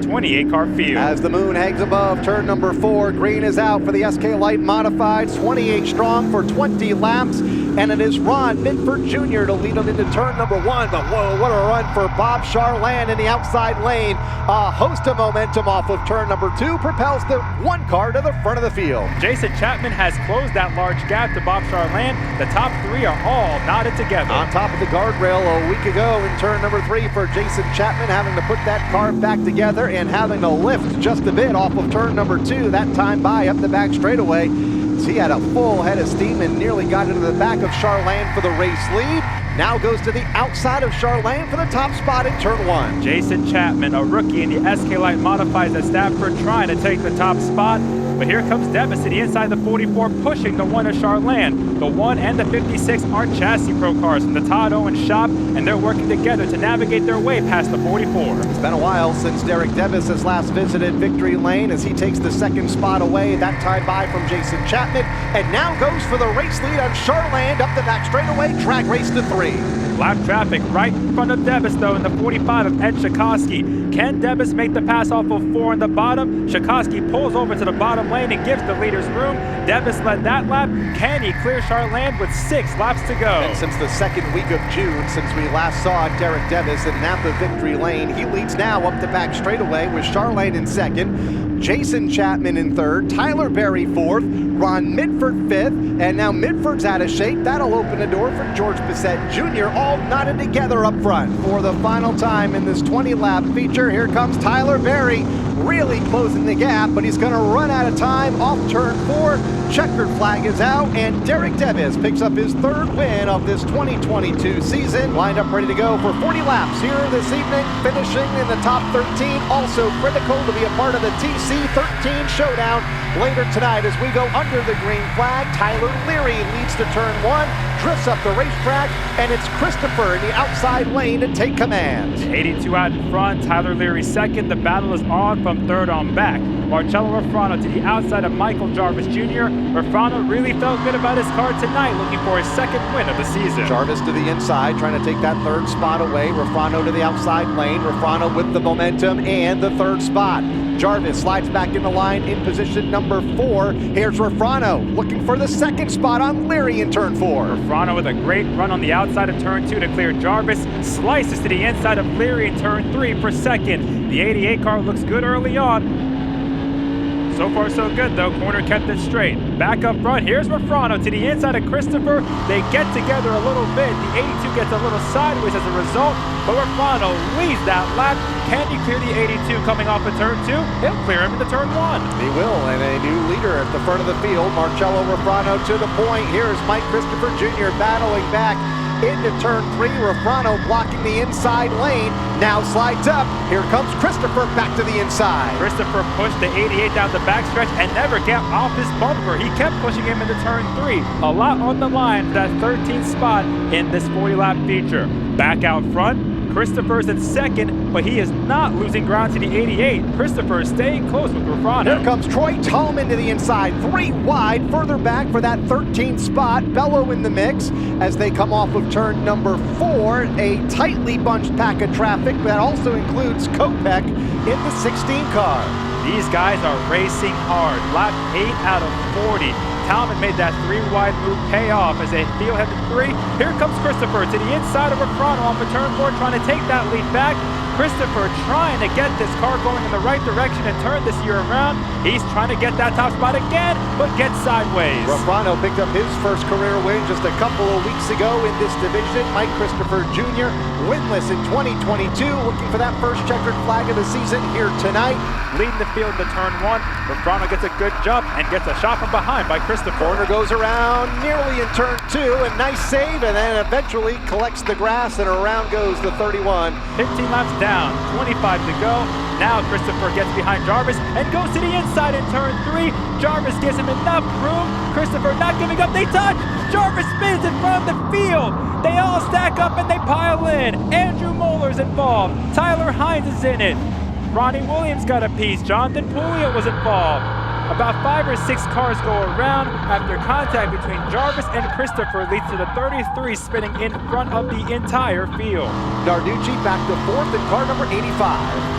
28-car field. As the moon hangs above turn number 4, green is out for the SK Light Modified, 28 strong for 20 laps, and it is Ron Mitford Jr. to lead them into turn number 1. But whoa, what a run for Bob Charland in the outside lane. A host of momentum off of turn number 2 propels the 1 car to the front of the field. Jason Chapman has closed that large gap to Bob Charland. The top 3 are all knotted together. On top of the guardrail a week ago in turn number 3 for Jason Chapman, having to put that car back together and having to lift just a bit off of turn number 2, that time by up the back straightaway. He had a full head of steam and nearly got into the back of Charland for the race lead. Now goes to the outside of Charland for the top spot in turn 1. Jason Chapman, a rookie in the SK Light Modifieds at Stafford, trying to take the top spot. But here comes Devis to the inside of the 44, pushing the 1 of Charland. The 1 and the 56 are chassis pro cars from the Todd Owens shop, and they're working together to navigate their way past the 44. It's been a while since Derek Devis has last visited victory lane as he takes the 2nd spot away, that time by from Jason Chapman, and now goes for the race lead on Charland up the back straightaway, drag race to 3. Lap traffic right in front of Devis, though, in the 45 of Ed Shikoski. Can Devis make the pass off of 4 in the bottom? Shikoski pulls over to the bottom lane and gives the leaders room. Devis led that lap. Can he clear Charland with 6 laps to go? And since the 2nd week of June, since we last saw Derek Devis in Napa victory lane, he leads now up the back straightaway with Charland in 2nd, Jason Chapman in 3rd, Tyler Berry 4th, Ron Mitford 5th, and now Mitford's out of shape. That'll open the door for George Bissett Jr., all knotted together up front. For the final time in this 20-lap feature, here comes Tyler Berry, really closing the gap, but he's going to run out of time off turn 4. Checkered flag is out, and Derek Devis picks up his 3rd win of this 2022 season. Lined up ready to go for 40 laps here this evening, finishing in the top 13. Also critical to be a part of the TC13 showdown later tonight as we go under the green flag. Tyler Leary leads to turn 1, drifts up the racetrack, and it's Christopher in the outside lane to take command. 82 out in front, Tyler Leary 2nd. The battle is on from 3rd on back. Marcello Refrano to the outside of Michael Jarvis Jr. Refrano really felt good about his car tonight, looking for his 2nd win of the season. Jarvis to the inside, trying to take that 3rd spot away. Refrano to the outside lane. Refrano with the momentum and the 3rd spot. Jarvis slides back in the line in position number 4. Here's Refrano looking for the 2nd spot on Leary in turn 4. Refrano with a great run on the outside of turn 2 to clear Jarvis. Slices to the inside of Leary in turn 3 for 2nd. The 88 car looks good early on. So far so good though, corner kept it straight. Back up front, here's Refrano to the inside of Christopher. They get together a little bit. The 82 gets a little sideways as a result, but Refrano leads that lap. Can he clear the 82 coming off of turn 2? He'll clear him into turn 1. He will, and a new leader at the front of the field. Marcello Refrano to the point. Here's Mike Christopher Jr. battling back into turn 3. Refrano blocking the inside lane. Now slides up. Here comes Christopher back to the inside. Christopher pushed the 88 down the backstretch and never got off his bumper. He kept pushing him into turn 3. A lot on the line for that 13th spot in this 40-lap feature. Back out front, Christopher's in 2nd, but he is not losing ground to the 88. Christopher is staying close with Refrano. Here comes Troy Tallman to the inside, 3 wide, further back for that 13th spot. Bello in the mix as they come off of turn number 4. A tightly bunched pack of traffic that also includes Kopech in the 16 car. These guys are racing hard. Lap 8 out of 40. Talman made that 3-wide move pay off as they field head to 3. Here comes Christopher to the inside of Refrano off of turn 4, trying to take that lead back. Christopher trying to get this car going in the right direction and turn this year around. He's trying to get that top spot again, but gets sideways. Refrano picked up his first career win just a couple of weeks ago in this division. Mike Christopher Jr. winless in 2022, looking for that first checkered flag of the season here tonight. Leading the field to turn 1. Refrano gets a good jump and gets a shot from behind by Christopher. Corner goes around nearly in turn 2, a nice save, and then eventually collects the grass, and around goes the 31. 15 laps down, 25 to go. Now Christopher gets behind Jarvis and goes to the inside in turn 3. Jarvis gives him enough room. Christopher not giving up, they touch. Jarvis spins in front of the field. They all stack up and they pile in. Andrew Moeller's involved. Tyler Hines is in it. Ronnie Williams got a piece. Jonathan Puglia was involved. About 5 or 6 cars go around after contact between Jarvis and Christopher leads to the 33 spinning in front of the entire field. Narducci back to fourth in car number 85.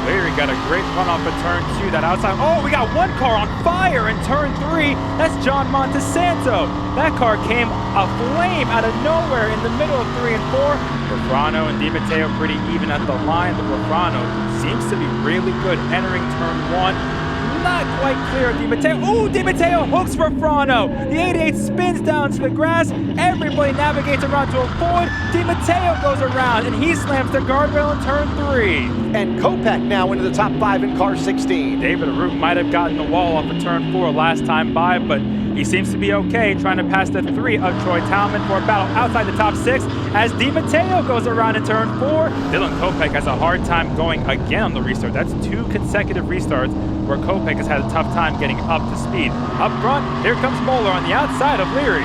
Leary got a great run off of turn 2. That outside, oh, we got one car on fire in turn 3. That's John Montesanto. That car came aflame out of nowhere in the middle of 3 and 4. Rafrano and Di Matteo pretty even at the line, but Rafrano seems to be really good entering turn 1. Not quite clear of Di Matteo. Ooh, Di Matteo hooks Rafrano. The 88 spins down to the grass. Everybody navigates around to avoid. Di Matteo goes around and he slams the guardrail in turn 3. And Kopech now into the top 5 in car 16. David Arute might have gotten the wall off of turn 4 last time by, but he seems to be okay, trying to pass the 3 of Troy Talman for a battle outside the top 6 as Di Matteo goes around in turn 4. Dylan Kopech has a hard time going again on the restart. That's 2 consecutive restarts where Kopech has had a tough time getting up to speed. Up front, here comes Moeller on the outside of Leary.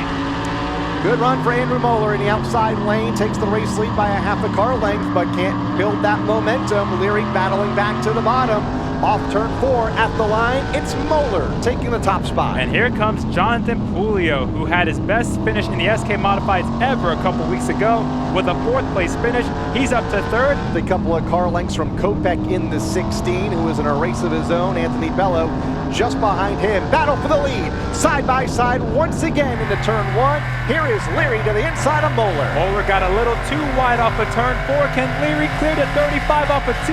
Good run for Andrew Moeller in the outside lane. Takes the race lead by a half a car length, but can't build that momentum. Leary battling back to the bottom. Off turn 4 at the line, it's Moeller taking the top spot. And here comes Jonathan Pulio, who had his best finish in the SK Modifieds ever a couple weeks ago with a 4th place finish. He's up to 3rd. A couple of car lengths from Kopech in the 16, who is in a race of his own. Anthony Bello just behind him. Battle for the lead, side by side once again into turn 1. Here is Leary to the inside of Moeller. Moeller got a little too wide off of turn 4. Can Leary clear to 35 off of 2?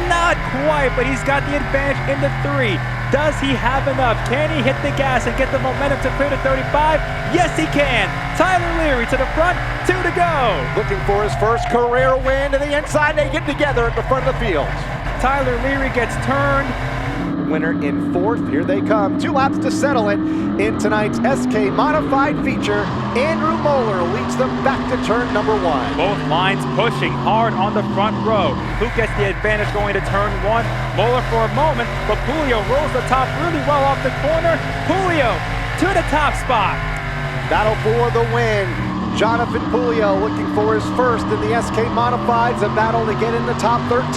Not quite, but he's got the advantage in the 3. Does he have enough? Can he hit the gas and get the momentum to clear to 35? Yes, he can. Tyler Leary to the front, 2 to go. Looking for his first career win to the inside. They get together at the front of the field. Tyler Leary gets turned. Winner in 4th. Here they come. 2 laps to settle it in tonight's SK Modified feature. Andrew Moeller leads them back to turn number 1. Both lines pushing hard on the front row. Who gets the advantage going to turn 1? Moeller for a moment, but Pulio rolls the top really well off the corner. Pulio to the top spot. Battle for the win. Jonathan Pulio looking for his first in the SK Modifieds, a battle to get in the top 13.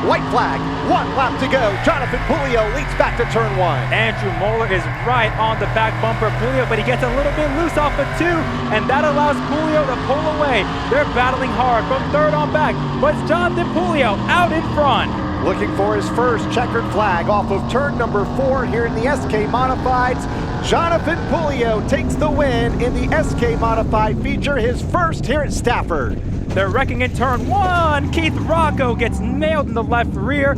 White flag, 1 lap to go. Jonathan Pulio leads back to turn 1. Andrew Moeller is right on the back bumper of Pulio, but he gets a little bit loose off of 2, and that allows Pulio to pull away. They're battling hard from 3rd on back, but it's Jonathan Pulio out in front. Looking for his first checkered flag off of turn number 4 here in the SK Modifieds. Jonathan Pulio takes the win in the SK Modified feature, his first here at Stafford. They're wrecking in turn 1. Keith Rocco gets nailed in the left rear.